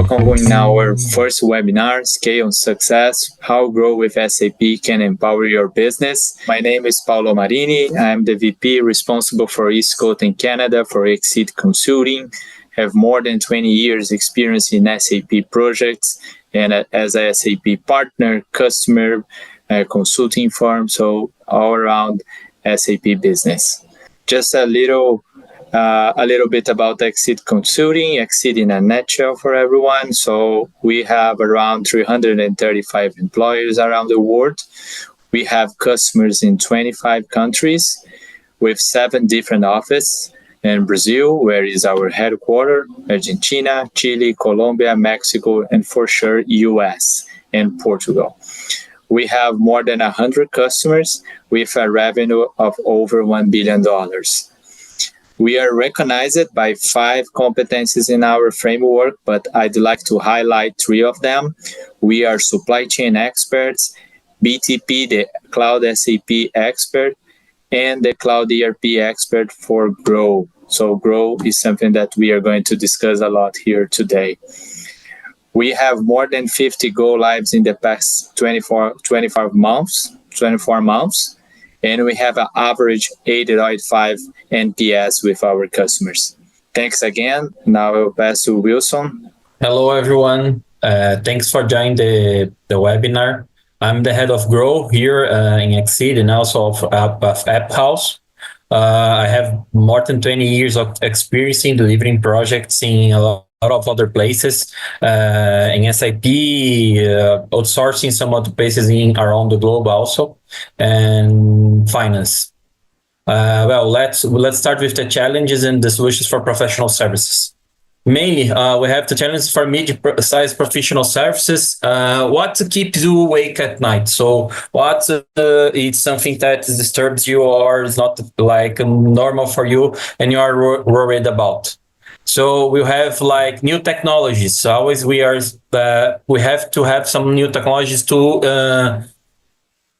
welcome in our first webinar, Scale Success, How Grow with SAP Can Empower Your Business. My name is Paulo Marini. I'm the VP responsible for East Coast in Canada for Exceed Consulting. Have more than 20 years experience in SAP projects and as a SAP partner, customer, consulting firm, so all around SAP business. Just a little bit about Exceed Consulting, Exceed in a nutshell for everyone. So we have around 335 employees around the world. We have customers in 25 countries with 7 different offices. In Brazil, where is our headquarters, Argentina, Chile, Colombia, Mexico, and for sure, US and Portugal. We have more than 100 customers with a revenue of over $1 billion. We are recognized by 5 competencies in our framework, but I'd like to highlight 3 of them. We are supply chain experts, BTP, the cloud SAP expert, and the cloud ERP expert for Grow. So Grow is something that we are going to discuss a lot here today. We have more than 50 go lives in the past 24 months, and we have an average 8.5 NPS with our customers. Thanks again. Now I'll pass to Wilson. Hello, everyone. Thanks for joining the webinar. I'm the head of Grow here in Exceed and also of App House. I have more than 20 years of experience in delivering projects in a lot of other places, in SAP, outsourcing some other places around the globe also, and finance. Well, let's start with the challenges and the solutions for professional services. Mainly, we have the challenge for mid-sized professional services. What keeps you awake at night? So what is something that disturbs you or is not like normal for you and you are worried about? So we have like new technologies. Always we have to have some new technologies to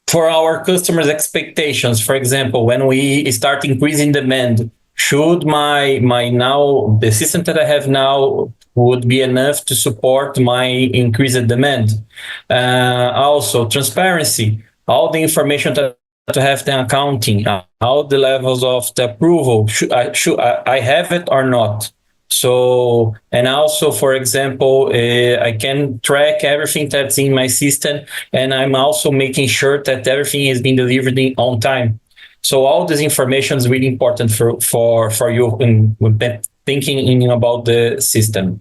for our customers' expectations. For example, when we start increasing demand, should the system that I have now would be enough to support my increased demand? Also, transparency, all the information that to have the accounting, all the levels of the approval, should I have it or not? So, and also, for example, I can track everything that's in my system, and I'm also making sure that everything is being delivered on time. So all this information is really important for you when thinking about the system.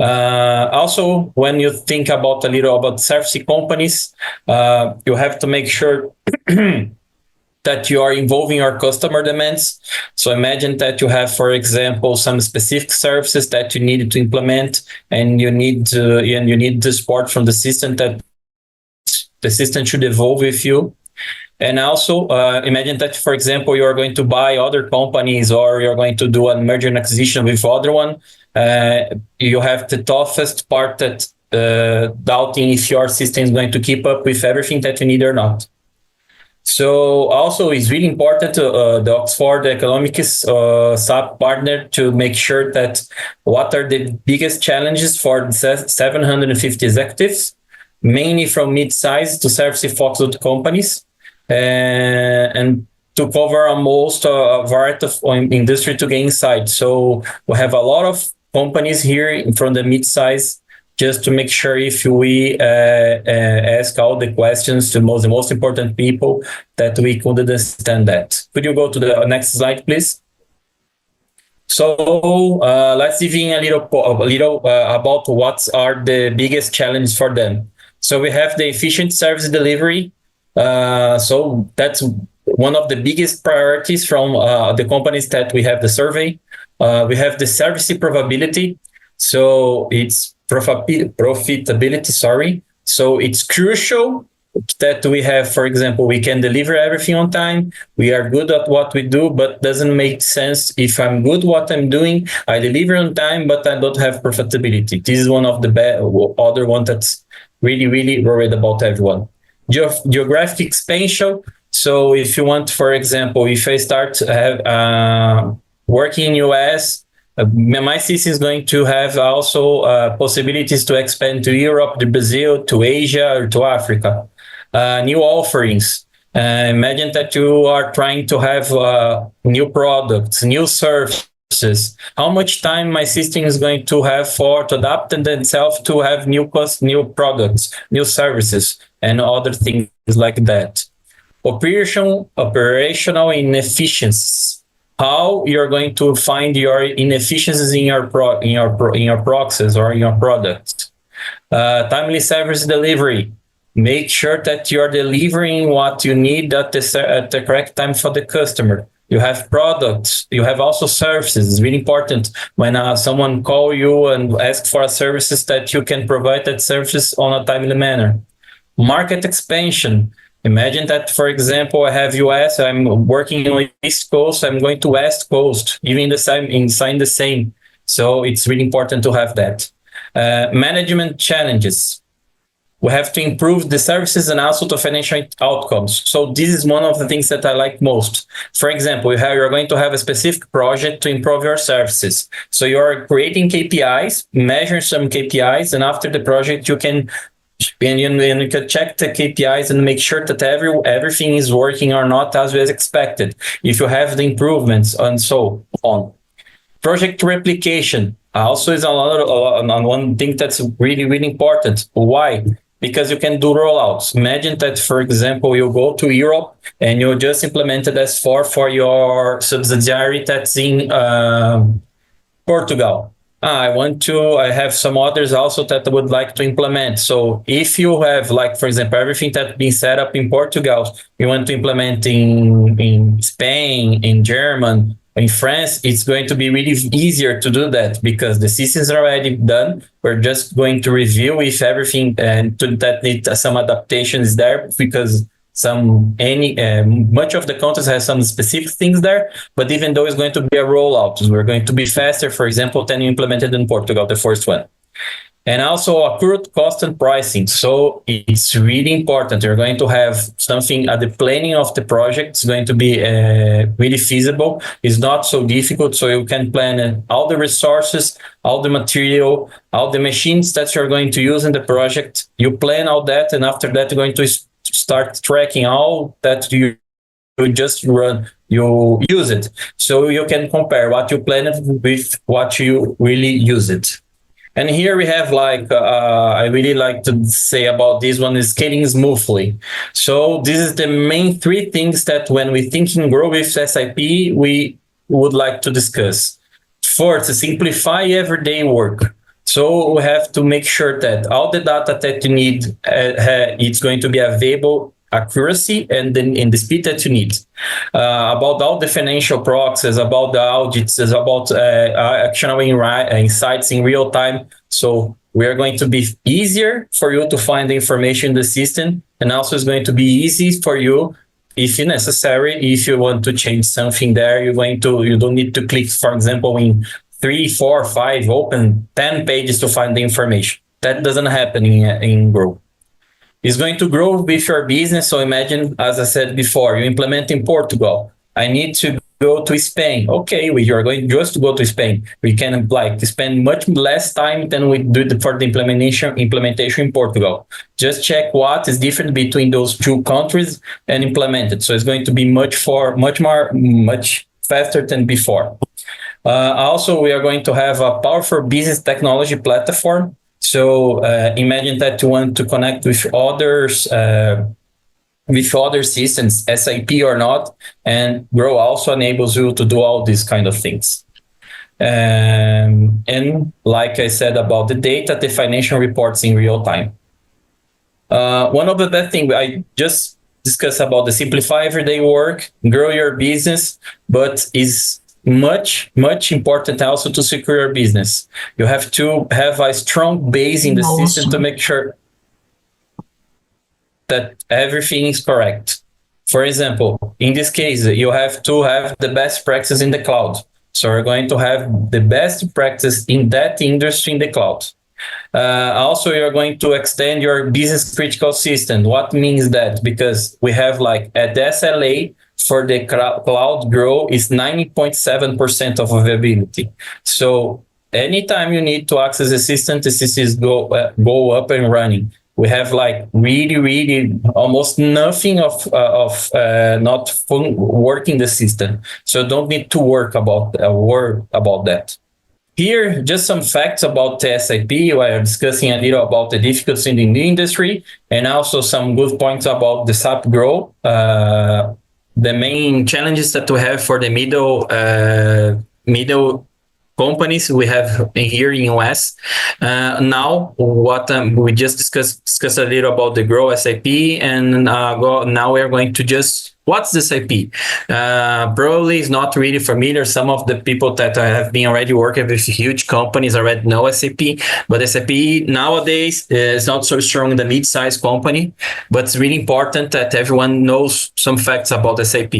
Also, when you think about a little about service companies, you have to make sure that you are involving your customer demands. So imagine that you have, for example, some specific services that you need to implement, and you need the support from the system that the system should evolve with you. And also, imagine that, for example, you are going to buy other companies or you're going to do a merger and acquisition with other one. You have the toughest part that doubting if your system is going to keep up with everything that you need or not. So also it's really important to the Oxford Economics SAP partner to make sure that what are the biggest challenges for the 750 executives, mainly from mid-size to service-focused companies, and to cover almost a variety of industry to gain insight. So we have a lot of companies here from the mid-size, just to make sure if we ask all the questions to the most important people that we could understand that. Could you go to the next slide, please? So let's dive in a little about what are the biggest challenges for them. So we have the efficient service delivery. So that's one of the biggest priorities from the companies that we have the survey. We have the service probability. So it's profitability, sorry. So it's crucial that we have, for example, we can deliver everything on time. We are good at what we do, but doesn't make sense if I'm good what I'm doing. I deliver on time, but I don't have profitability. This is one of the other one that's really, really worried about everyone. Geographic expansion. So if you want, for example, if I start working in US, My system is going to have also possibilities to expand to Europe, to Brazil, to Asia, or to Africa. New offerings. Imagine that you are trying to have new products, new services. How much time my system is going to have for to adapt itself to have new products, new services, and other things like that. Operational inefficiencies. How you're going to find your inefficiencies in your process or in your products. Timely service delivery. Make sure that you're delivering what you need at the correct time for the customer. You have products, you have also services. It's really important when someone call you and ask for services that you can provide that service on a timely manner. Market expansion. Imagine that, for example, I have US, I'm working on East Coast, I'm going to West Coast, even inside the same. So it's really important to have that. Management challenges. We have to improve the services and also the financial outcomes. So this is one of the things that I like most. For example, you're going to have a specific project to improve your services. So you're creating KPIs, measure some KPIs, and after the project, you can check the KPIs and make sure that everything is working or not as expected. If you have the improvements and so on. Project replication also is one thing that's really, really important. Why? Because you can do rollouts. Imagine that, for example, you go to Europe and you just implemented S4 for your subsidiary that's in Portugal. I have some others also that I would like to implement. So if you have, like, for example, everything that's been set up in Portugal, you want to implement in Spain, in German, in France, it's going to be really easier to do that because the systems are already done. We're just going to review if everything that needs some adaptations there because much of the content has some specific things there, but even though it's going to be a rollout, we're going to be faster, for example, than you implemented in Portugal, the first one. And also accrued cost and pricing. So it's really important. You're going to have something at the planning of the project. It's going to be really feasible. It's not so difficult. So you can plan all the resources, all the material, all the machines that you're going to use in the project. You plan all that. And after that, you're going to start tracking all that you just run. You use it. So you can compare what you planned with what you really use it. And here we have I really like to say about this one is scaling smoothly. So this is the main three things that when we think in grow with SAP, we would like to discuss. First, simplify everyday work. So we have to make sure that all the data that you need, it's going to be available accuracy and then in the speed that you need. About all the financial proxies, about the audits, about actionable insights in real time. So we are going to be easier for you to find the information in the system, and also it's going to be easy for you, if necessary, if you want to change something there, you don't need to click, for example, in 3, 4, 5, open 10 pages to find the information. That doesn't happen in Grow. It's going to grow with your business. So imagine, as I said before, you implement in Portugal. I need to go to Spain. Okay, you're going just to go to Spain. We can spend much less time than we do for the implementation in Portugal. Just check what is different between those two countries and implement it. So it's going to be much faster than before. Also, we are going to have a powerful business technology platform. So imagine that you want to connect with others, with other systems, SAP or not, and Grow also enables you to do all these kind of things. And like I said about the data, the financial reports in real time. One of the best things I just discussed about the simplify everyday work, grow your business, but is much important also to secure your business. You have to have a strong base in the system to make sure that everything is correct. For example, in this case, you have to have the best practice in the cloud. So we're going to have the best practice in that industry in the cloud. Also, you're going to extend your business critical system. What means that? Because we have at the SLA, for the cloud grow is 90.7% of availability. So anytime you need to access the system, the systems go up and running. We have like really almost nothing of not working the system. So don't need to worry about that. Here, just some facts about the SAP. We are discussing a little about the difficulties in the industry and also some good points about the SAP Grow. The main challenges that we have for the middle companies we have here in US. Now, what we just discussed a little about the Grow SAP, and now we are going to just what's the SAP? Probably is not really familiar. Some of the people that have been already working with huge companies already know SAP, but SAP nowadays is not so strong in the mid-sized company, but it's really important that everyone knows some facts about SAP.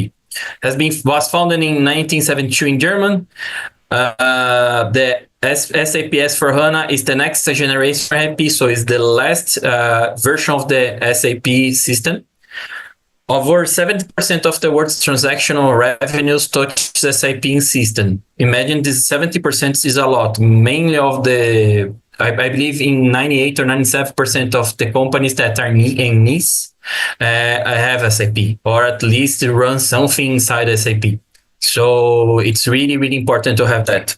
Was founded in 1972 in Germany. The SAP S/4HANA is the next generation SAP, so it's the last version of the SAP system. Over 70% of the world's transactional revenues touch the SAP system. Imagine this 70% is a lot. Mainly of the, I believe in 98 or 97% of the companies that are in NIS have SAP, or at least run something inside SAP. So it's really important to have that.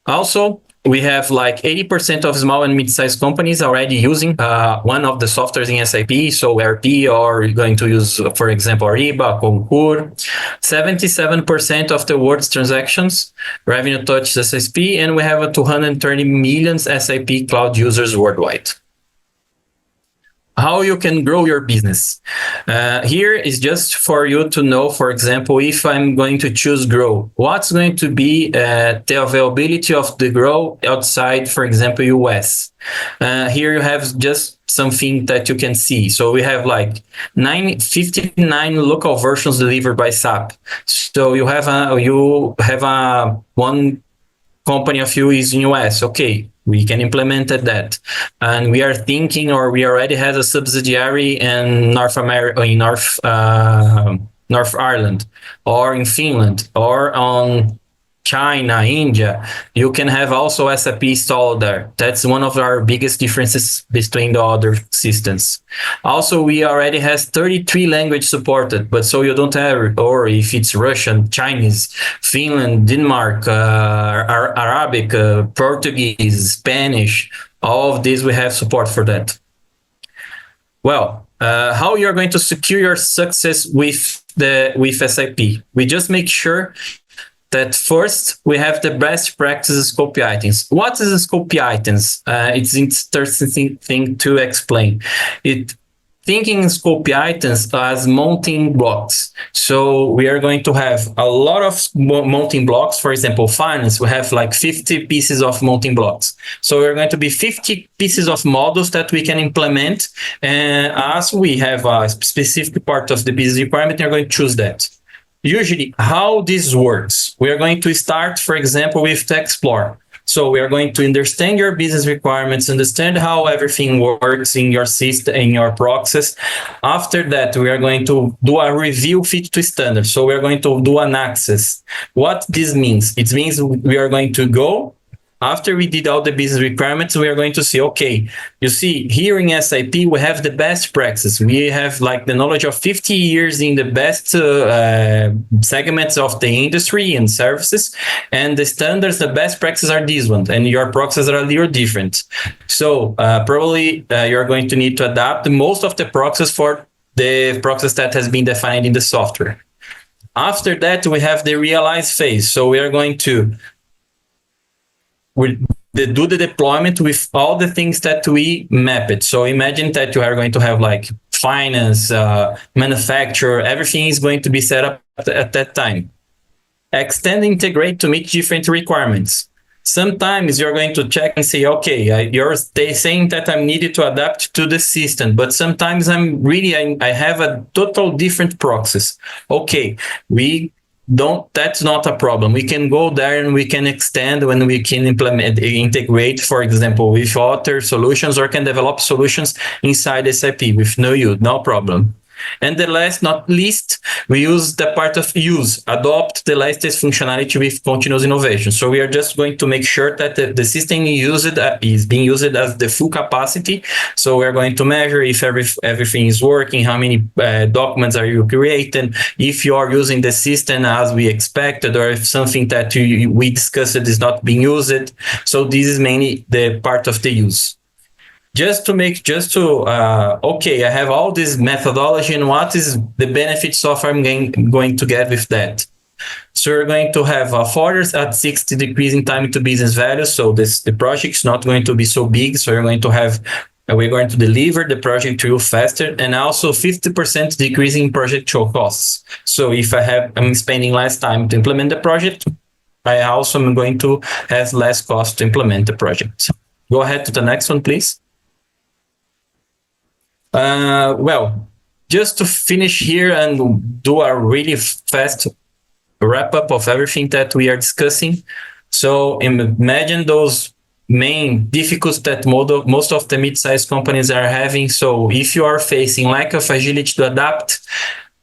Also, we have like 80% of small and mid-sized companies already using one of the softwares in SAP, so ERP, or you're going to use, for example, Ariba, Concur. 77% of the world's transactions revenue touches SAP, and we have 230 million SAP cloud users worldwide. How you can grow your business. Here is just for you to know, for example, if I'm going to choose Grow, what's going to be the availability of the Grow outside, for example, US. Here you have just something that you can see. So we have like 59 local versions delivered by SAP. So you have one company of you is in US. Okay, we can implement that. And we are thinking, or we already have a subsidiary in North America, in North Ireland, or in Finland, or on China, India. You can have also SAP installed there. That's one of our biggest differences between the other systems. Also, we already has 33 language supported, but so you don't have, or if it's Russian, Chinese, Finland, Denmark, Arabic, Portuguese, Spanish, all of these we have support for that. Well, how you're going to secure your success with SAP? We just make sure that first we have the best practices scope items. What is a scope items? It's an interesting thing to explain. Thinking in scope items as mounting blocks. So we are going to have a lot of mounting blocks. For example, finance, we have like 50 pieces of mounting blocks. So we're going to be 50 pieces of models that we can implement. And as we have a specific part of the business requirement, we're going to choose that. Usually, how this works, we are going to start, for example, with the Explore. So we are going to understand your business requirements, understand how everything works in your system, in your process. After that, we are going to do a review fit to standard. So we are going to do an access. What this means? It means we are going to go. After we did all the business requirements, we are going to see, okay, you see, here in SAP, we have the best practice. We have like the knowledge of 50 years in the best segments of the industry and services. And the standards, the best practices are these ones. And your processes are a little different. So probably you're going to need to adapt most of the process for the process that has been defined in the software. After that, we have the realize phase. So we are going to do the deployment with all the things that we mapped. So imagine that you are going to have like finance, manufacturer, everything is going to be set up at that time. Extend, integrate to meet different requirements. Sometimes you're going to check and say, okay, you're saying that I'm needed to adapt to the system, but sometimes I have a total different process. Okay, that's not a problem. We can go there and we can extend when we can integrate, for example, with other solutions, or can develop solutions inside SAP with no problem. And the last, not least, we use the part of use, adopt the latest functionality with continuous innovation. So we are just going to make sure that the system is being used at the full capacity. So we're going to measure if everything is working, how many documents are you creating, if you are using the system as we expected, or if something that we discussed is not being used. So this is mainly the part of the use. Okay, I have all this methodology, and what is the benefits of I'm going to get with that? So we're going to have a 40 at 60 decrease in time to business value. So the project is not going to be so big. So we're going to deliver the project to you faster, and also 50% decrease in project show costs. So if I'm spending less time to implement the project, I also am going to have less cost to implement the project. Go ahead to the next one, please. Well, just to finish here and do a really fast wrap up of everything that we are discussing. So imagine those main difficulties that most of the mid-sized companies are having. So if you are facing lack of agility to adapt,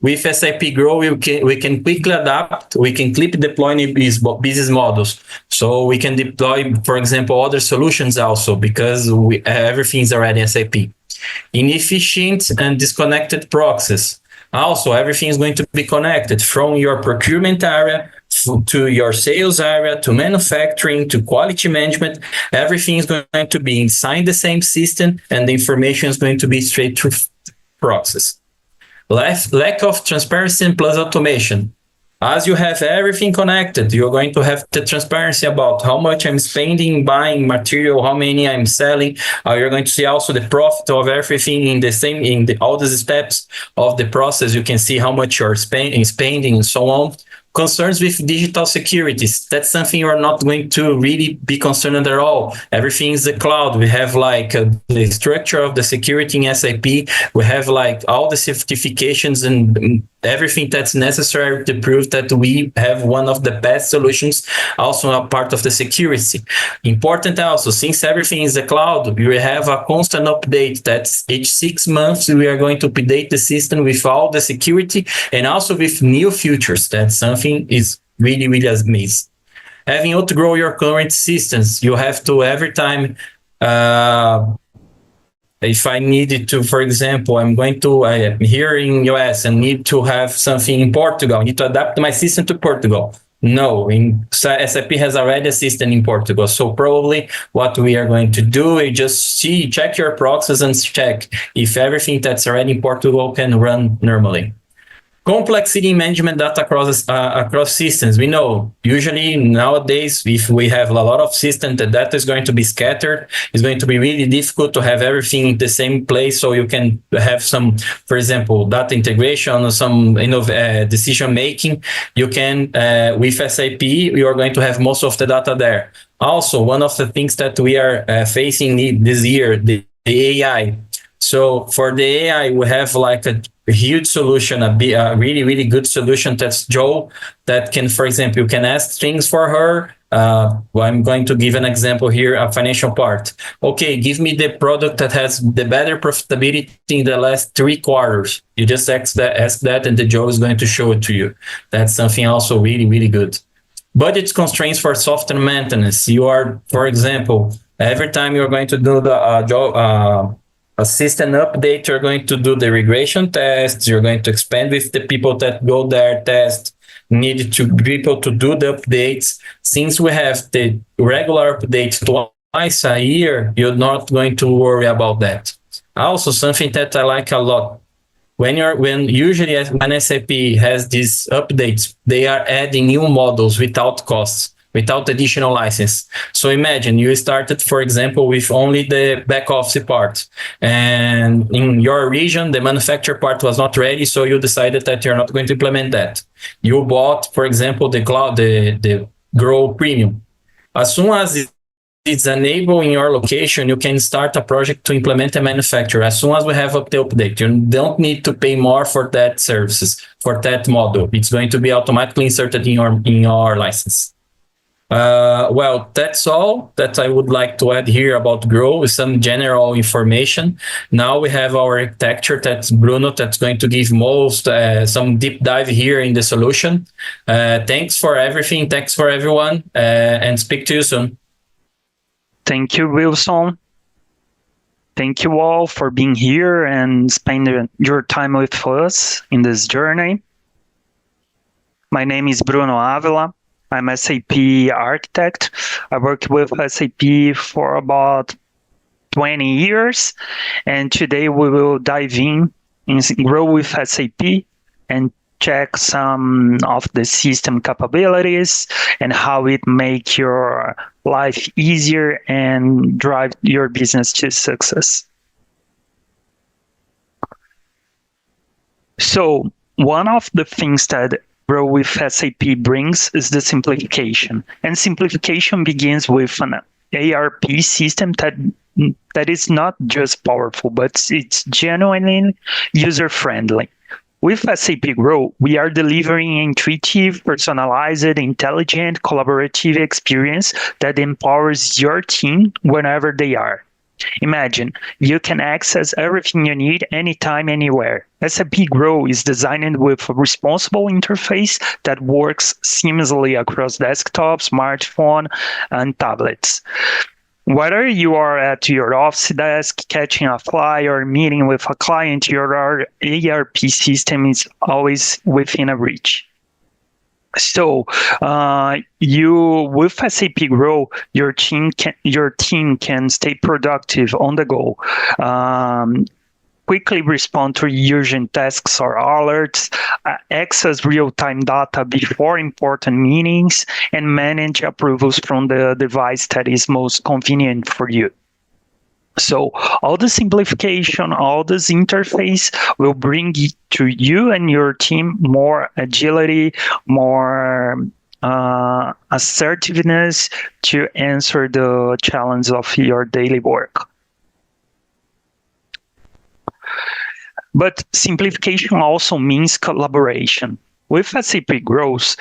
with SAP Grow, we can quickly adapt. We can keep deploying business models. So we can deploy, for example, other solutions also, because everything is already SAP. Inefficient and disconnected process. Also, everything is going to be connected from your procurement area to your sales area, to manufacturing, to quality management. Everything is going to be inside the same system, and the information is going to be straight through process. Lack of transparency and plus automation. As you have everything connected, you're going to have the transparency about how much I'm spending, buying material, how many I'm selling. You're going to see also the profit of everything all the steps of the process. You can see how much you're spending and so on. Concerns with digital securities. That's something you're not going to really be concerned at all. Everything is the cloud. We have the structure of the security in SAP. We have all the certifications and everything that's necessary to prove that we have one of the best solutions, also a part of the security. Important also, since everything is the cloud, we have a constant update. That's each 6 months, we are going to update the system with all the security and also with new features. That's something is really, really amazing. Having to grow your current systems, you have to every time, if I needed to, for example, I'm here in US and need to have something in Portugal. I need to adapt my system to Portugal. No, SAP has already a system in Portugal. So probably what we are going to do is just check your proxies and check if everything that's already in Portugal can run normally. Complexity management data across systems. We know usually nowadays, if we have a lot of systems, the data is going to be scattered. It's going to be really difficult to have everything in the same place. So you can have some, for example, data integration or some decision making. You can, with SAP, you are going to have most of the data there. Also, one of the things that we are facing this year, the AI. So for the AI, we have a huge solution, a really, really good solution. That's Joe, that can, for example, you can ask things for her. I'm going to give an example here, a financial part. Okay, give me the product that has the better profitability in the last 3 quarters. You just ask that, and the Joe is going to show it to you. That's something also really, really good. Budget constraints for software maintenance. You are, for example, every time you're going to do the a system update, you're going to do the regression tests, you're going to expand with the people that go there, test, need to people to do the updates. Since we have the regular updates twice a year, you're not going to worry about that. Also, something that I like a lot, when SAP has these updates, they are adding new models without costs, without additional license. So imagine you started, for example, with only the back office part, and in your region, the manufacturer part was not ready. So you decided that you're not going to implement that. You bought, for example, the cloud, the Grow Premium. As soon as it's enabled in your location, you can start a project to implement a manufacturer. As soon as we have the update, you don't need to pay more for that services, for that model. It's going to be automatically inserted in your license. Well, that's all that I would like to add here about Grow with some general information. Now we have our architecture. That's Bruno. That's going to give most some deep dive here in the solution. Thanks for everything. Thanks for everyone, and speak to you soon. Thank you, Wilson. Thank you all for being here and spending your time with us in this journey. My name is Bruno Avila. I'm SAP architect. I worked with SAP for about 20 years, and today we will dive in Grow with SAP and check some of the system capabilities and how it makes your life easier and drive your business to success. So one of the things that Grow with SAP brings is the simplification. And simplification begins with an ERP system that is not just powerful, but it's genuinely user-friendly. With SAP Grow, we are delivering intuitive, personalized, intelligent, collaborative experience that empowers your team whenever they are. Imagine, you can access everything you need anytime, anywhere. SAP Grow is designed with a responsive interface that works seamlessly across desktop, smartphone, and tablets. Whether you are at your office desk, catching a flight, or meeting with a client, your ERP system is always within a reach. So, with SAP Grow, your team can stay productive on the go, quickly respond to urgent tasks or alerts, access real-time data before important meetings, and manage approvals from the device that is most convenient for you. So all the simplification, all this interface will bring to you and your team more agility, more assertiveness to answer the challenge of your daily work. But simplification also means collaboration. With SAP Growth,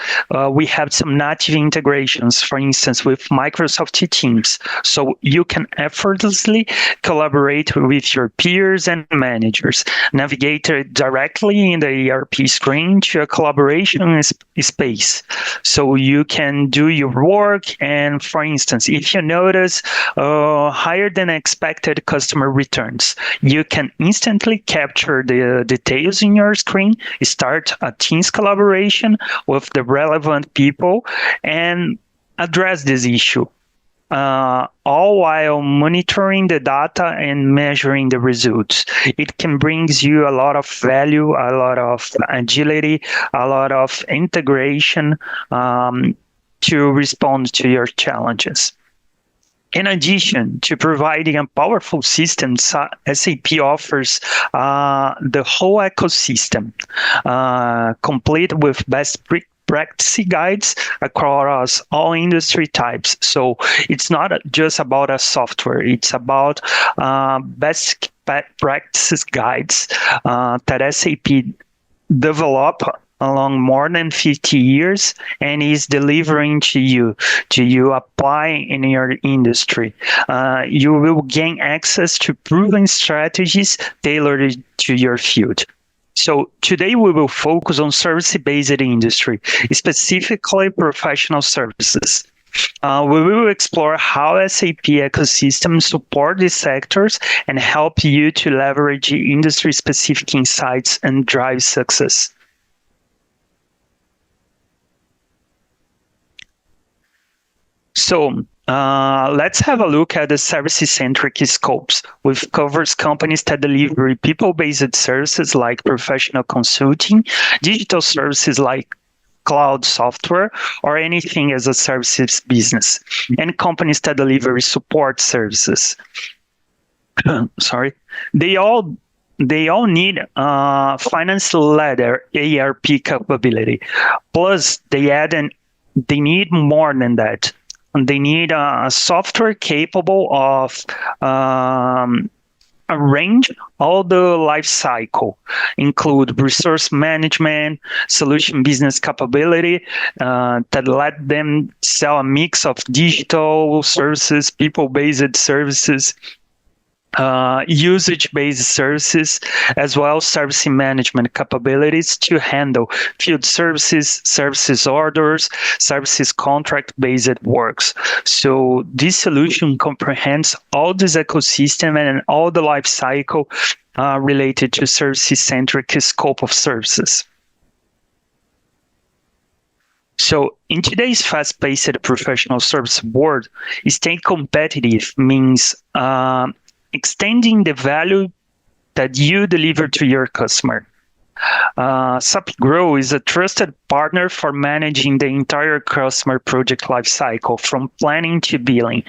we have some native integrations, for instance, with Microsoft Teams. So you can effortlessly collaborate with your peers and managers, navigate directly in the ERP screen to a collaboration space. So you can do your work. And for instance, if you notice higher than expected customer returns, you can instantly capture the details in your screen, start a Teams collaboration with the relevant people and address this issue, all while monitoring the data and measuring the results. It can bring you a lot of value, a lot of agility, a lot of integration to respond to your challenges. In addition to providing a powerful system, SAP offers the whole ecosystem, complete with best practice guides across all industry types. So it's not just about a software, it's about best practices guides that SAP develop along more than 50 years and is delivering to you apply in your industry. You will gain access to proven strategies tailored to your field. So today we will focus on service-based industry, specifically professional services. We will explore how SAP ecosystems support these sectors and help you to leverage industry-specific insights and drive success. So let's have a look at the service-centric scopes, which covers companies that deliver people-based services like professional consulting, digital services like cloud software, or anything as a services business, and companies that deliver support services. Sorry, they all need finance ladder ERP capability. Plus, they need more than that. They need a software capable of arrange all the life cycle, include resource management, solution business capability, that let them sell a mix of digital services, people-based services, usage-based services, as well as service management capabilities to handle field services, services orders, services contract-based works. So this solution comprehends all this ecosystem and all the life cycle related to services-centric scope of services. So in today's fast-paced professional service world, staying competitive means extending the value that you deliver to your customer. SAP Grow is a trusted partner for managing the entire customer project lifecycle, from planning to billing,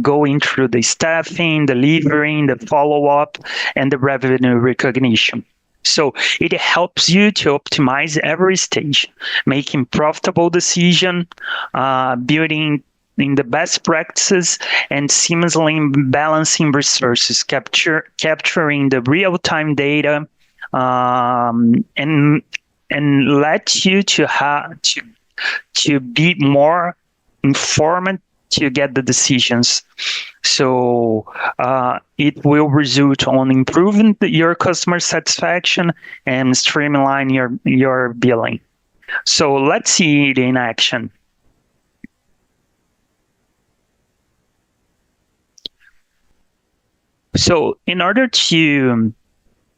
going through the staffing, delivering, the follow-up, and the revenue recognition. So it helps you to optimize every stage, making profitable decisions, building in the best practices, and seamlessly balancing resources, capturing the real-time data, and let you to be more informed to get the decisions. So it will result on improving your customer satisfaction and streamline your billing. So let's see it in action. So in order to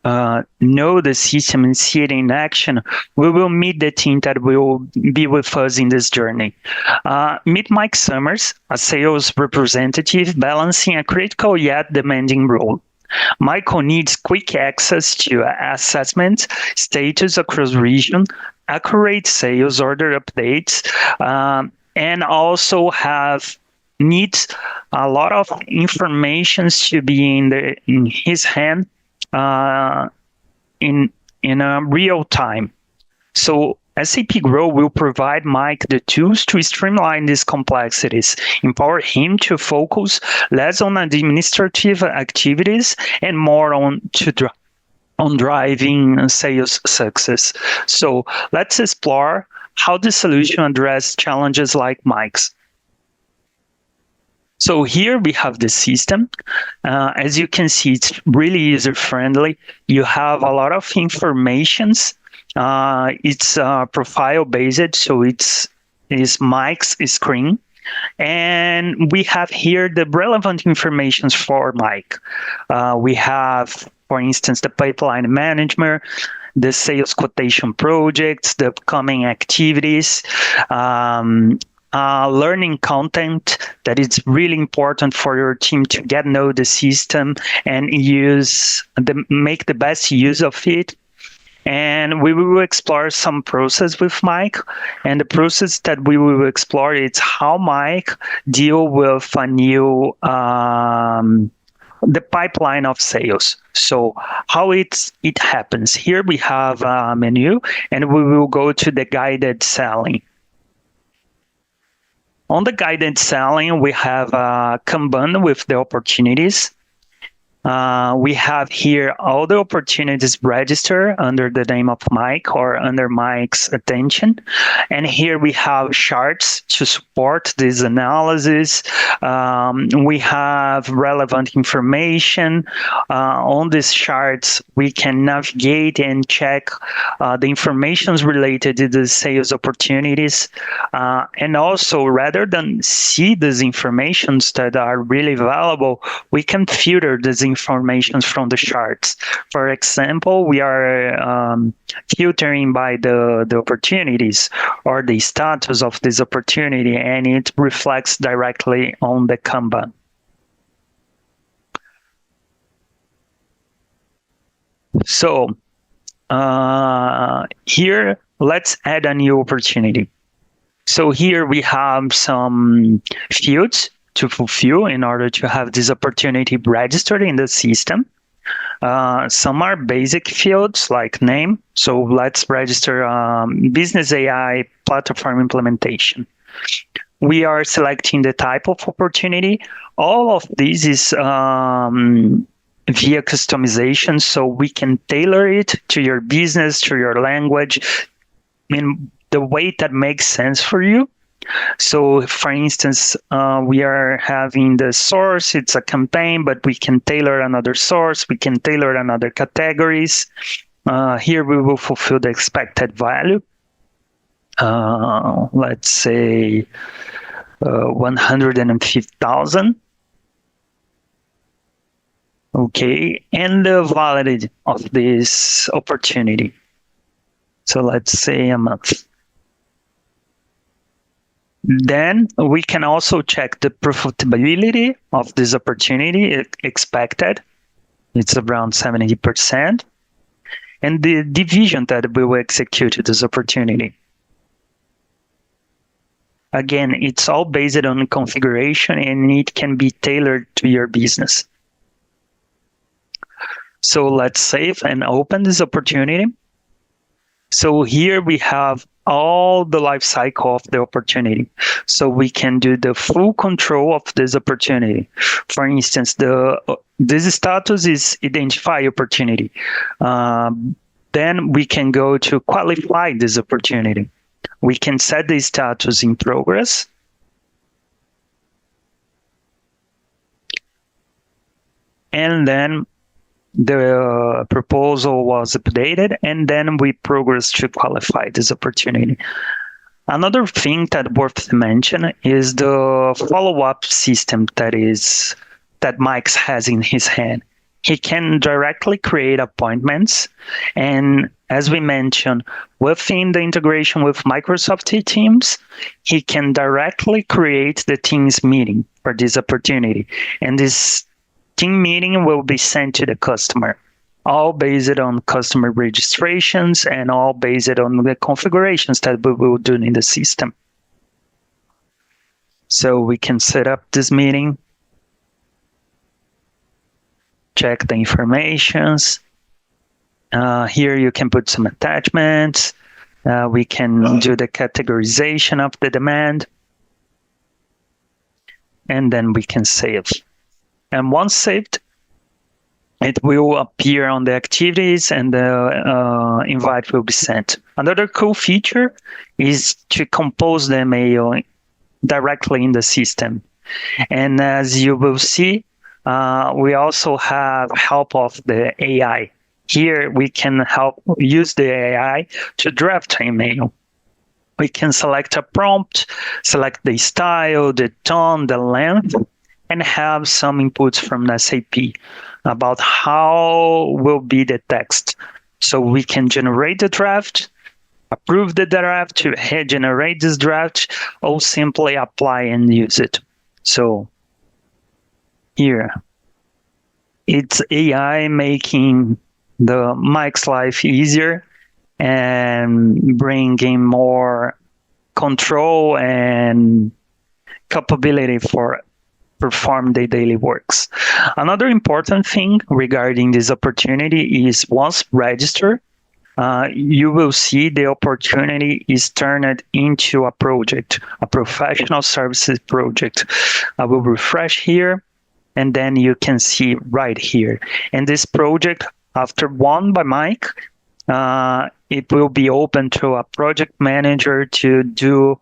know the system and see it in action, we will meet the team that will be with us in this journey. Meet Mike Summers, a sales representative balancing a critical yet demanding role. Michael needs quick access to assessment status across region, accurate sales order updates, and also needs a lot of information to be in his hand in real time. So SAP Grow will provide Mike the tools to streamline these complexities, empower him to focus less on administrative activities and more on driving sales success. So let's explore how the solution addresses challenges like Mike's. So here we have the system. As you can see, it's really user-friendly. You have a lot of informations. It's profile-based, so it's Mike's screen. And we have here the relevant information for Mike. We have, for instance, the pipeline management, the sales quotation projects, the upcoming activities, learning content that is really important for your team to get know the system and make the best use of it. And we will explore some process with Mike. And the process that we will explore is how Mike deal with a new the pipeline of sales. So how it happens. Here we have a menu, and we will go to the guided selling. On the guided selling, we have Kanban with the opportunities. We have here all the opportunities registered under the name of Mike or under Mike's attention. And here we have charts to support this analysis. We have relevant information. On these charts, we can navigate and check the information related to the sales opportunities. And also, rather than see these informations that are really valuable, we can filter this information from the charts. For example, we are filtering by the opportunities or the status of this opportunity, and it reflects directly on the Kanban. So here, let's add a new opportunity. So here we have some fields to fulfill in order to have this opportunity registered in the system. Some are basic fields like name. So let's register Business AI platform implementation. We are selecting the type of opportunity. All of this is via customization, so we can tailor it to your business, to your language, in the way that makes sense for you. So, for instance, we are having the source, it's a campaign, but we can tailor another source, we can tailor another categories. Here we will fulfill the expected value. Let's say 150,000. Okay, and the validity of this opportunity. So let's say a month. Then we can also check the profitability of this opportunity expected. It's around 70%. And the division that we will execute this opportunity. Again, it's all based on configuration and it can be tailored to your business. So let's save and open this opportunity. So here we have all the life cycle of the opportunity. So we can do the full control of this opportunity. For instance, this status is identify opportunity. Then we can go to qualify this opportunity. We can set the status in progress. And then the proposal was updated, and then we progress to qualify this opportunity. Another thing that worth mention is the follow-up system that Mike has in his hand. He can directly create appointments, and as we mentioned, within the integration with Microsoft Teams, he can directly create the Teams meeting for this opportunity, and this team meeting will be sent to the customer, all based on customer registrations and all based on the configurations that we will do in the system. So we can set up this meeting, check the informations. Here you can put some attachments. We can do the categorization of the demand. And then we can save. And once saved, it will appear on the activities and the invite will be sent. Another cool feature is to compose the email directly in the system. And as you will see, we also have help of the AI. Here we can use the AI to draft an email. We can select a prompt, select the style, the tone, the length, and have some inputs from SAP about how will be the text. So we can generate the draft, approve the draft, to generate this draft, or simply apply and use it. So here, it's AI making Mike's life easier and bringing more control and capability for perform the daily works. Another important thing regarding this opportunity is once registered, you will see the opportunity is turned into a project, a professional services project. I will refresh here, and then you can see right here. And this project, after won by Mike, it will be open to a project manager to do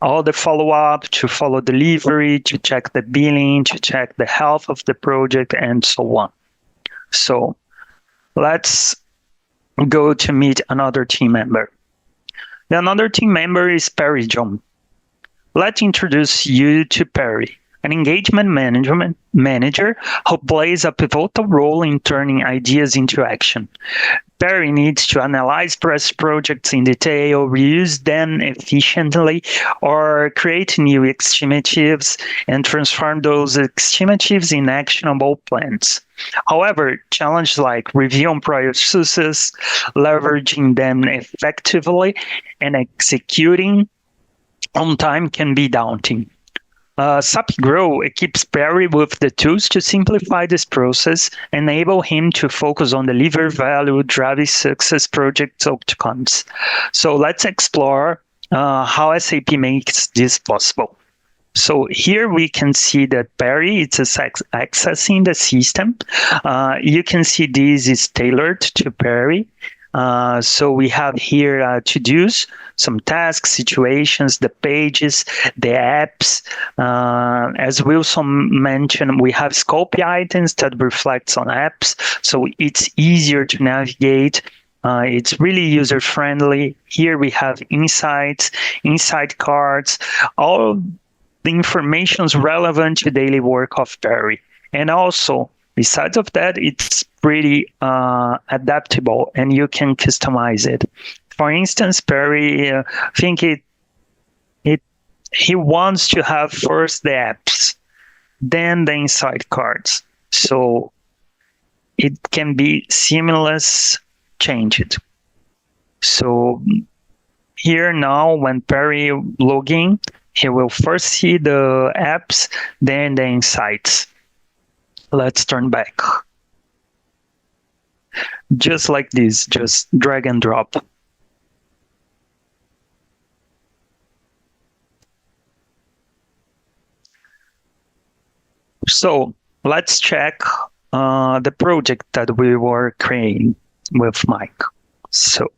all the follow-up, to follow delivery, to check the billing, to check the health of the project, and so on. So let's go to meet another team member. The another team member is Perry John. Let's introduce you to Perry, an engagement manager who plays a pivotal role in turning ideas into action. Perry needs to analyze projects in detail, reuse them efficiently, or create new estimatives and transform those estimatives in actionable plans. However, challenges like reviewing prior successes, leveraging them effectively, and executing on time can be daunting. SAP Grow equips Perry with the tools to simplify this process, enable him to focus on deliver value, driving success project outcomes. So let's explore how SAP makes this possible. So here we can see that Perry is accessing the system. You can see this is tailored to Perry. So we have here to-dos, some tasks, situations, the pages, the apps. As Wilson mentioned, we have Scopy items that reflects on apps, so it's easier to navigate. It's really user-friendly. Here we have insights, insight cards, all the information is relevant to daily work of Perry. And also, besides of that, it's pretty adaptable and you can customize it. For instance, Perry, I think he wants to have first the apps, then the insight cards. So it can be seamless changed. So here now, when Perry login, he will first see the apps, then the insights. Let's turn back. Just like this, just drag and drop. So let's check the project that we were creating with Mike. So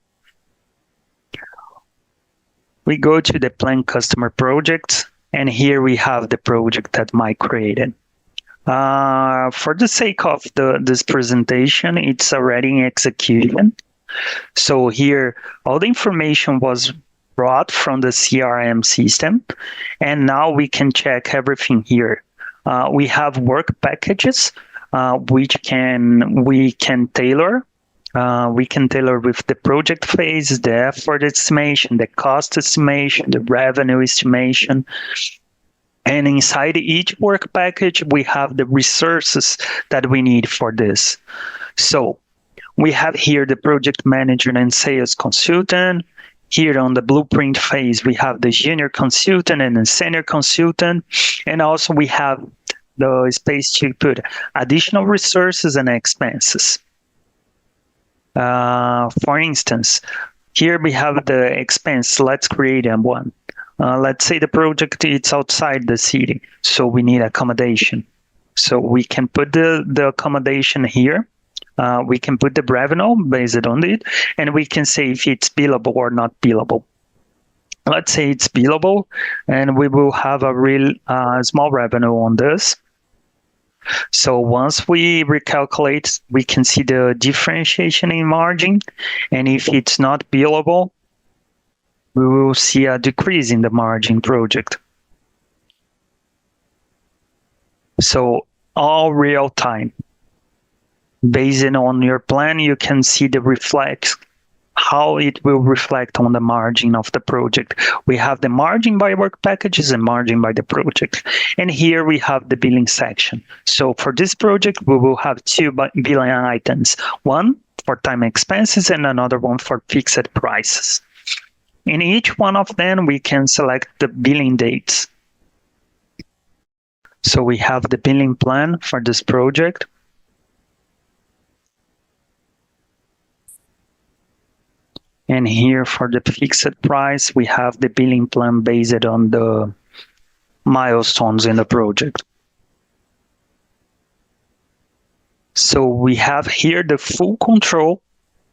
we go to the Plan Customer project, and here we have the project that Mike created. For the sake of this presentation, it's already in execution. So here, all the information was brought from the CRM system, and now we can check everything here. We have work packages, which we can tailor. We can tailor with the project phase, the effort estimation, the cost estimation, the revenue estimation. And inside each work package, we have the resources that we need for this. So we have here the project manager and sales consultant. Here on the blueprint phase, we have the junior consultant and the senior consultant. And also we have the space to put additional resources and expenses. For instance, here we have the expense. Let's create one. Let's say the project is outside the city, so we need accommodation. So we can put the accommodation here. We can put the revenue based on it, and we can say if it's billable or not billable. Let's say it's billable, and we will have a real small revenue on this. So once we recalculate, we can see the differentiation in margin, and if it's not billable, we will see a decrease in the margin project. So all real time. Based on your plan, you can see the reflex, how it will reflect on the margin of the project. We have the margin by work packages and margin by the project. And here we have the billing section. So for this project, we will have two billing items, one for time expenses and another one for fixed prices. In each one of them, we can select the billing dates. So we have the billing plan for this project. And here for the fixed price, we have the billing plan based on the milestones in the project. So we have here the full control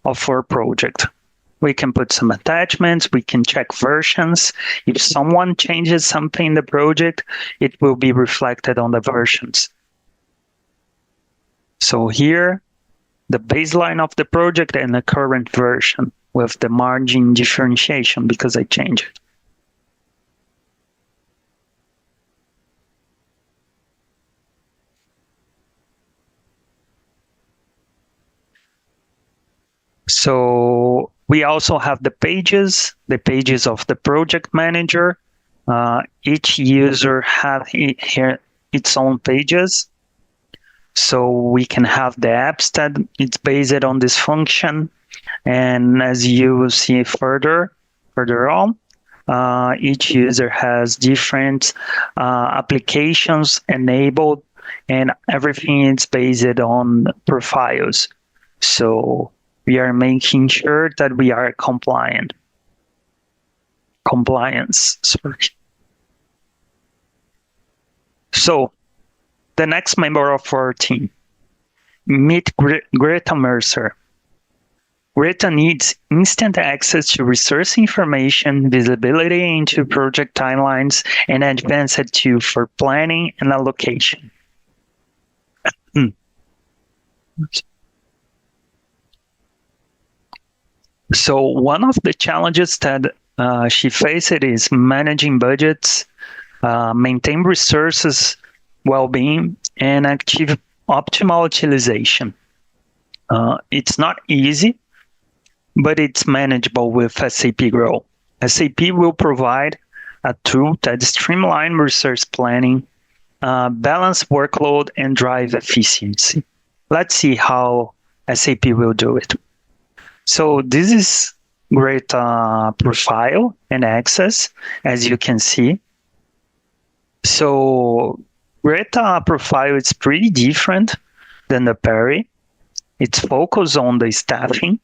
of our project. We can put some attachments, we can check versions. If someone changes something in the project, it will be reflected on the versions. So here, the baseline of the project and the current version with the margin differentiation because I changed it. So we also have the pages of the project manager. Each user has here its own pages. So we can have the apps that it's based on this function. And as you will see further on, each user has different applications enabled, and everything is based on profiles. So we are making sure that we are compliance. Sorry. So the next member of our team, meet Greta Mercer. Greta needs instant access to resource information, visibility into project timelines, and advanced tool for planning and allocation. So one of the challenges that she faced is managing budgets, maintain resources well-being, and achieve optimal utilization. It's not easy, but it's manageable with SAP Grow. SAP will provide a tool that streamlines resource planning, balance workload, and drive efficiency. Let's see how SAP will do it. So this is great profile and access, as you can see. So Greta profile is pretty different than the Perry. It's focused on the staffing.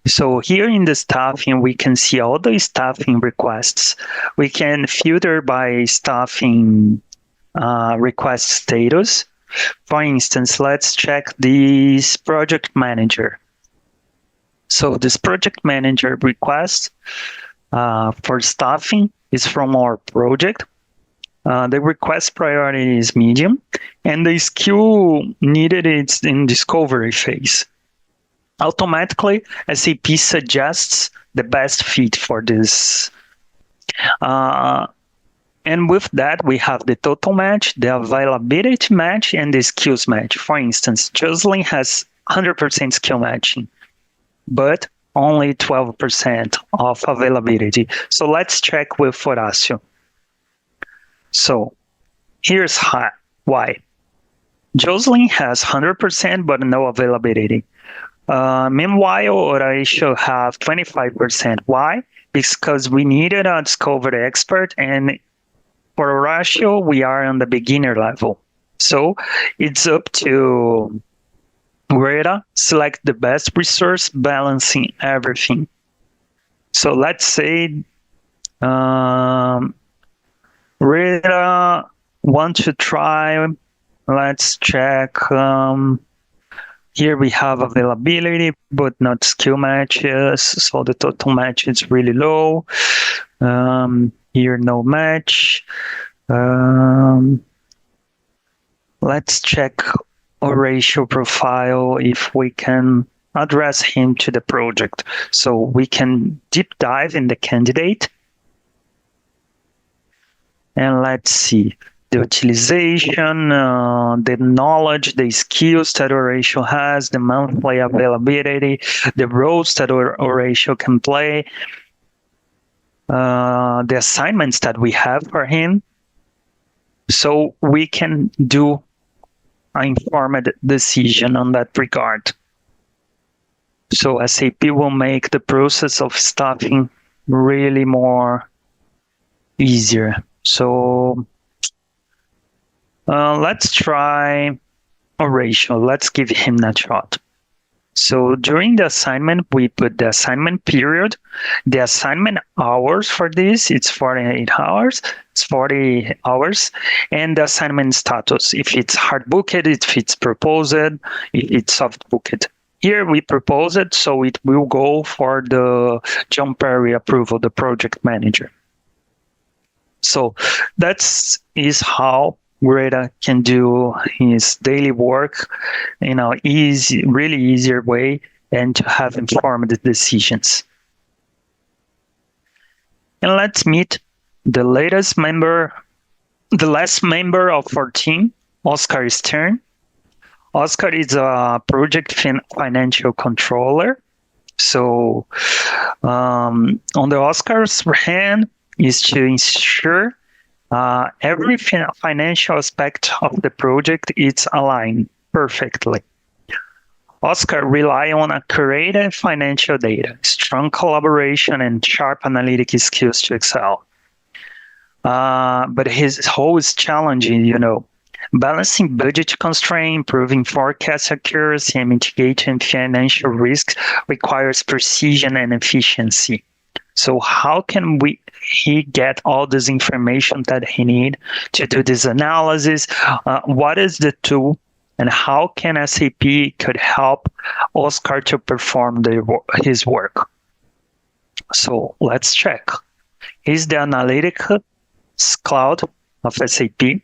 So here in the staffing, we can see all the staffing requests. We can filter by staffing request status. For instance, let's check this project manager. So this project manager request for staffing is from our project. The request priority is medium, and the skill needed is in discovery phase. Automatically, SAP suggests the best fit for this. And with that, we have the total match, the availability match, and the skills match. For instance, Jocelyn has 100% skill matching, but only 12% of availability. So let's check with Horacio. So here's why. Jocelyn has 100% but no availability. Meanwhile, Horacio have 25%. Why? Because we needed a discovery expert, and for Horacio, we are on the beginner level. So it's up to Greta, select the best resource, balancing everything. So let's say Greta want to try, let's check. Here we have availability, but not skill matches. So the total match is really low. Here, no match. Let's check Horacio profile if we can address him to the project. So we can deep dive in the candidate. And let's see. The utilization, the knowledge, the skills that Horacio has, the monthly availability, the roles that Horacio can play, the assignments that we have for him. So we can do an informed decision on that regard. So SAP will make the process of staffing really more easier. So let's try Horacio. Let's give him that shot. So during the assignment, we put the assignment period, the assignment hours for this, it's 48 hours, it's 40 hours, and the assignment status, if it's hard booked, if it's proposed, if it's soft booked. Here we propose it, so it will go for the John Perry approval, the project manager. So that is how Greta can do his daily work in a really easier way, and to have informed decisions. And let's meet the last member of our team, Oscar Stern. Oscar is a project financial controller. So on the Oscar's hand is to ensure every financial aspect of the project is aligned perfectly. Oscar relies on accurate financial data, strong collaboration, and sharp analytic skills to excel. But his role is challenging, balancing budget constraint, improving forecast accuracy, and mitigating financial risks requires precision and efficiency. So how can he get all this information that he need to do this analysis? What is the tool, and how can SAP could help Oscar to perform his work? So let's check. Is the Analytics Cloud of SAP.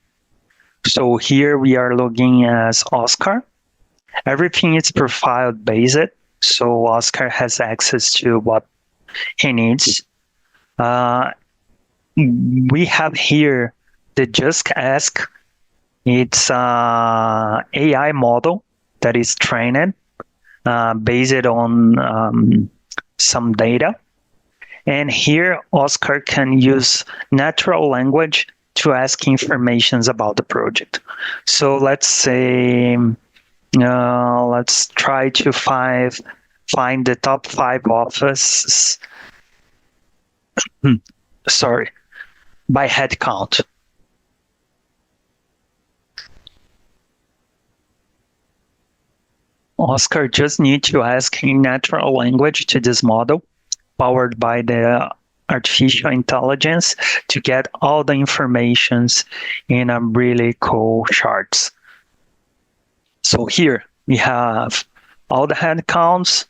So here we are logging as Oscar. Everything is profile based, so Oscar has access to what he needs. We have here the Just Ask. It's an AI model that is trained based on some data. And here, Oscar can use natural language to ask information about the project. So let's say, let's try to find the top 5 offices. Sorry, by head count. Oscar just needs to ask in natural language to this model, powered by the artificial intelligence, to get all the informations in a really cool charts. So here we have all the head counts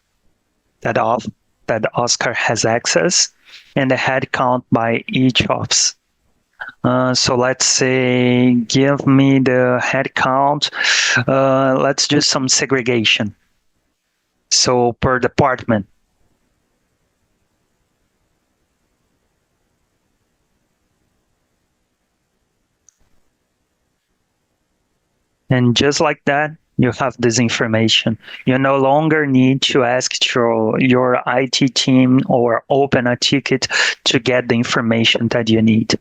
that Oscar has access, and the head count by each office. So let's say, give me the head count. Let's do some segregation. So per department. And just like that, you have this information. You no longer need to ask your IT team or open a ticket to get the information that you need.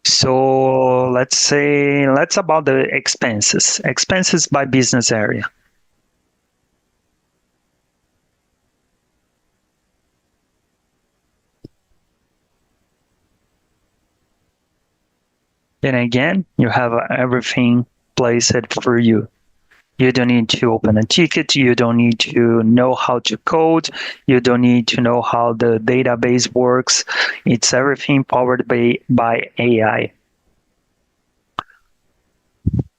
So let's about the expenses. Expenses by business area. Then again, you have everything placed for you. You don't need to open a ticket. You don't need to know how to code. You don't need to know how the database works. It's everything powered by AI.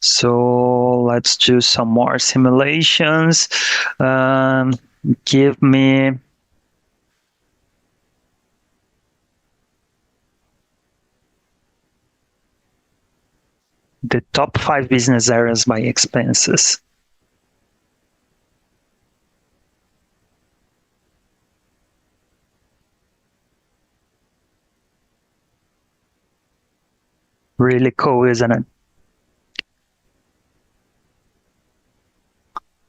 So let's do some more simulations. Give me the top 5 business areas by expenses. Really cool, isn't it?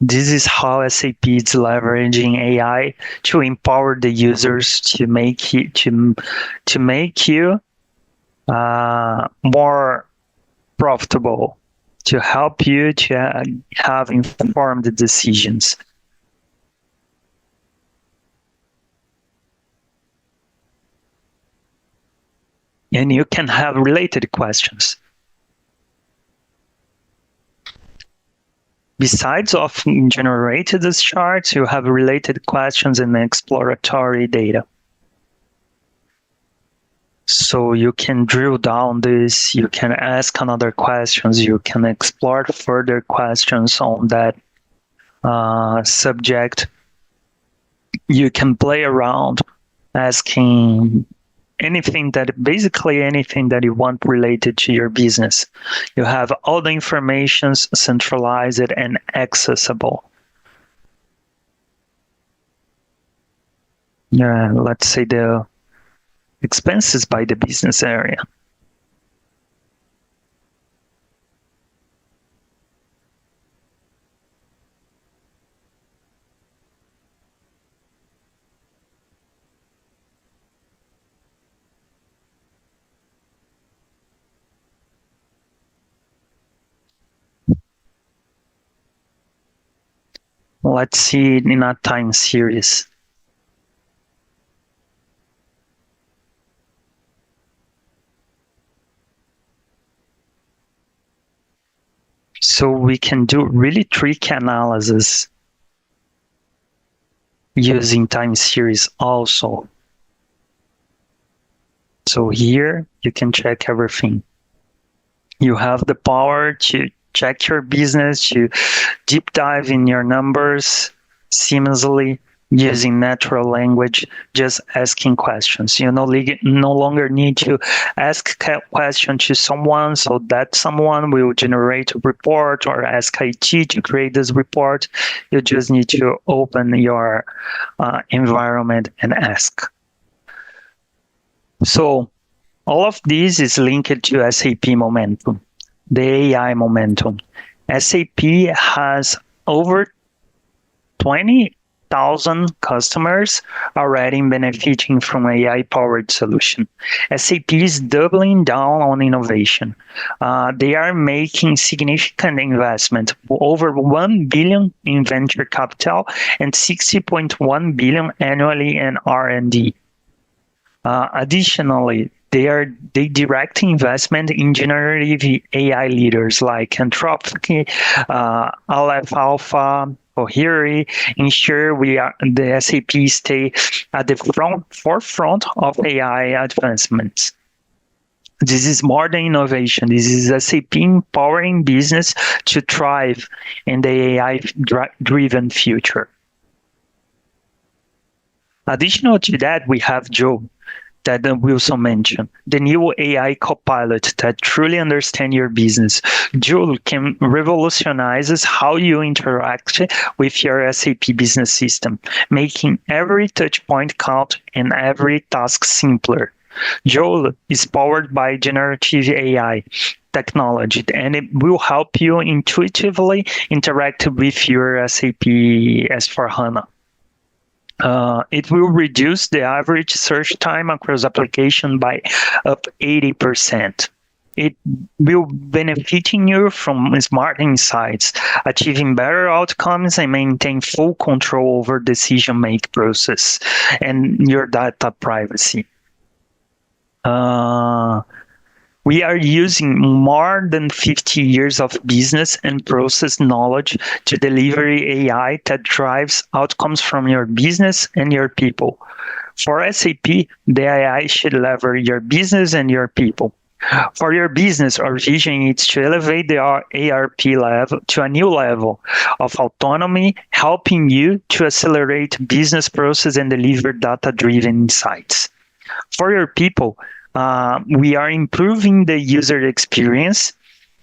This is how SAP is leveraging AI to empower the users to make you more profitable, to help you to have informed decisions. And you can have related questions. Besides of generated these charts, you have related questions and exploratory data. So you can drill down this, you can ask another questions, you can explore further questions on that subject. You can play around asking basically anything that you want related to your business. You have all the information centralized and accessible. Let's say the expenses by the business area. Let's see it in a time series. So we can do really tricky analysis using time series also. So here you can check everything. You have the power to check your business, to deep dive in your numbers seamlessly using natural language, just asking questions. You no longer need to ask a question to someone, so that someone will generate a report or ask IT to create this report. You just need to open your environment and ask. So all of this is linked to SAP Momentum, the AI Momentum. SAP has over 20,000 customers already benefiting from AI-powered solution. SAP is doubling down on innovation. They are making significant investment, over 1 billion in venture capital and 60.1 billion annually in R&D. Additionally, they direct investment in generative AI leaders like Anthropic, Aleph Alpha, Cohere, ensure the SAP stay at the forefront of AI advancements. This is more than innovation. This is SAP empowering business to thrive in the AI-driven future. Additional to that, we have Joule, that Wilson mentioned, the new AI copilot that truly understands your business. Joule can revolutionize how you interact with your SAP business system, making every touch point count and every task simpler. Joule is powered by generative AI technology, and it will help you intuitively interact with your SAP S/4HANA. It will reduce the average search time across application by up 80%. It will benefiting you from smart insights, achieving better outcomes and maintain full control over decision-making process and your data privacy. We are using more than 50 years of business and process knowledge to deliver AI that drives outcomes from your business and your people. For SAP, the AI should leverage your business and your people. For your business, our vision is to elevate the ARP level to a new level of autonomy, helping you to accelerate business process and deliver data-driven insights. For your people, we are improving the user experience.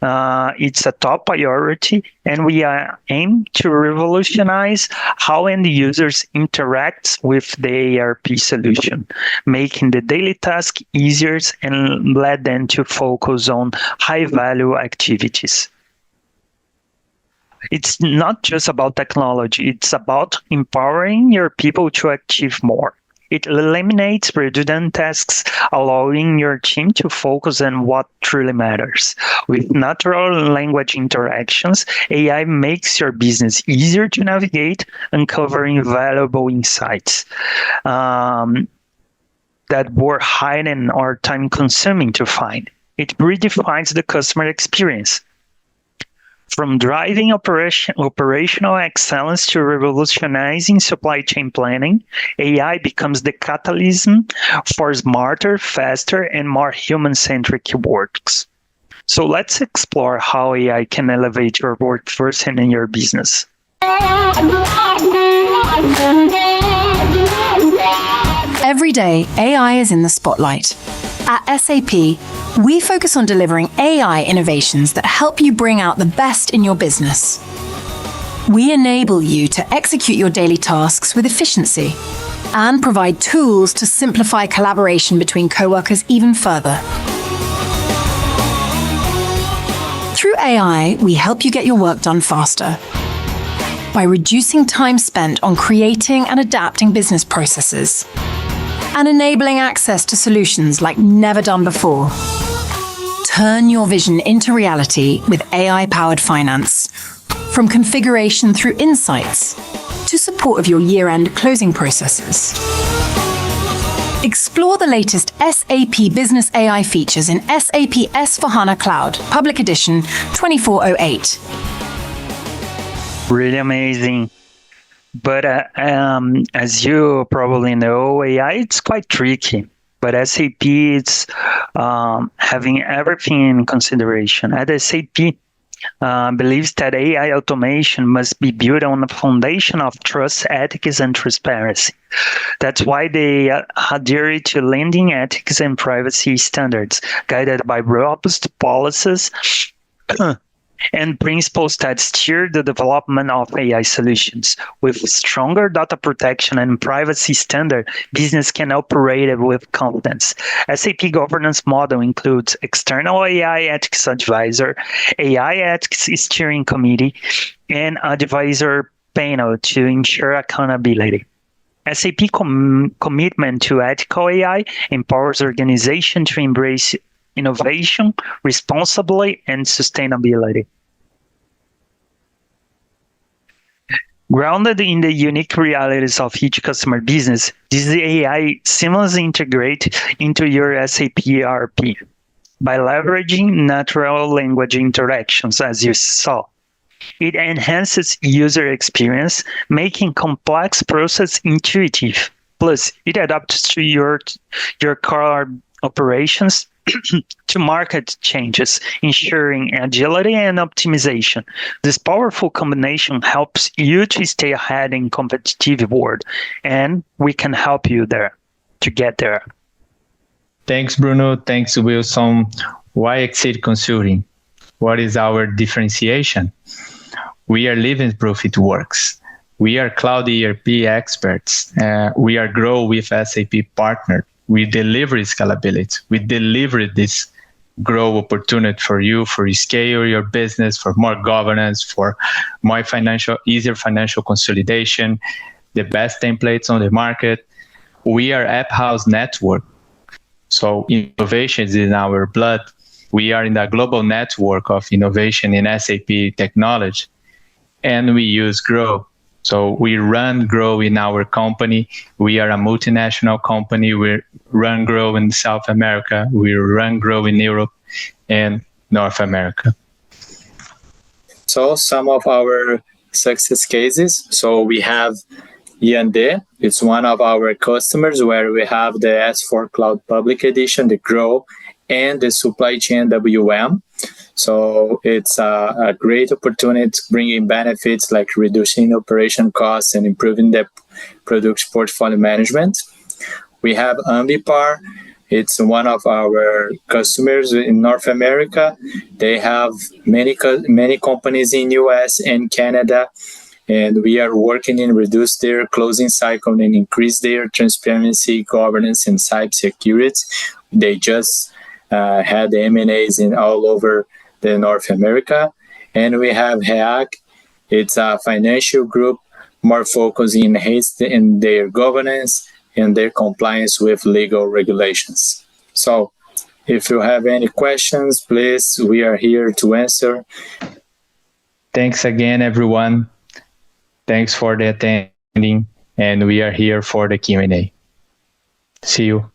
It's a top priority, and we aim to revolutionize how end users interact with the ARP solution, making the daily task easier and let them to focus on high-value activities. It's not just about technology. It's about empowering your people to achieve more. It eliminates redundant tasks, allowing your team to focus on what truly matters. With natural language interactions, AI makes your business easier to navigate, uncovering valuable insights that were hidden or time-consuming to find. It redefines the customer experience. From driving operational excellence to revolutionizing supply chain planning, AI becomes the catalyst for smarter, faster, and more human-centric works. So let's explore how AI can elevate your workforce and in your business. Every day, AI is in the spotlight. At SAP, we focus on delivering AI innovations that help you bring out the best in your business. We enable you to execute your daily tasks with efficiency and provide tools to simplify collaboration between coworkers even further. Through AI, we help you get your work done faster by reducing time spent on creating and adapting business processes and enabling access to solutions like never done before. Turn your vision into reality with AI-powered finance, from configuration through insights to support of your year-end closing processes. Explore the latest SAP Business AI features in SAP S/4HANA Cloud, Public Edition 2408. Really amazing. But as you probably know, AI, it's quite tricky. but SAP is having everything in consideration. At SAP, believes that AI automation must be built on a foundation of trust, ethics, and transparency. That's why they adhere to lending ethics and privacy standards, guided by robust policies and principles that steer the development of AI solutions. With stronger data protection and privacy standard, business can operate with confidence. SAP governance model includes external AI ethics advisor, AI ethics steering committee, and advisor panel to ensure accountability. SAP commitment to ethical AI empowers organizations to embrace innovation responsibly and sustainability. Grounded in the unique realities of each customer business, this AI seamlessly integrates into your SAP ERP by leveraging natural language interactions, as you saw. It enhances user experience, making complex process intuitive. Plus, it adapts to your core operations to market changes, ensuring agility and optimization. This powerful combination helps you to stay ahead in competitive world, and we can help you there to get there. Thanks, Bruno. Thanks, Wilson. Why Exceed Consulting? What is our differentiation? We are living proof it works. We are cloud ERP experts. We are grow with SAP partner. We deliver scalability. We deliver this grow opportunity for you, for scale your business, for more governance, for more easier financial consolidation, the best templates on the market. We are App House network. So innovation is in our blood. We are in the global network of innovation in SAP technology, and we use Grow. So we run Grow in our company. We are a multinational company. We run Grow in South America. We run Grow in Europe and North America. So some of our success cases. So we have Yandé. It's one of our customers where we have the S4 Cloud Public Edition, the Grow, and the Supply Chain WM. So it's a great opportunity to bring in benefits like reducing operation costs and improving the product portfolio management. We have Ambipar. It's one of our customers in North America. They have many companies in US and Canada, and we are working in reduce their closing cycle and increase their transparency, governance, and cybersecurity. They just had M&As in all over the North America. And we have HEAC. It's a financial group more focused in their governance and their compliance with legal regulations. So if you have any questions, please, we are here to answer. Thanks again, everyone. Thanks for the attending, and we are here for the Q&A. See you.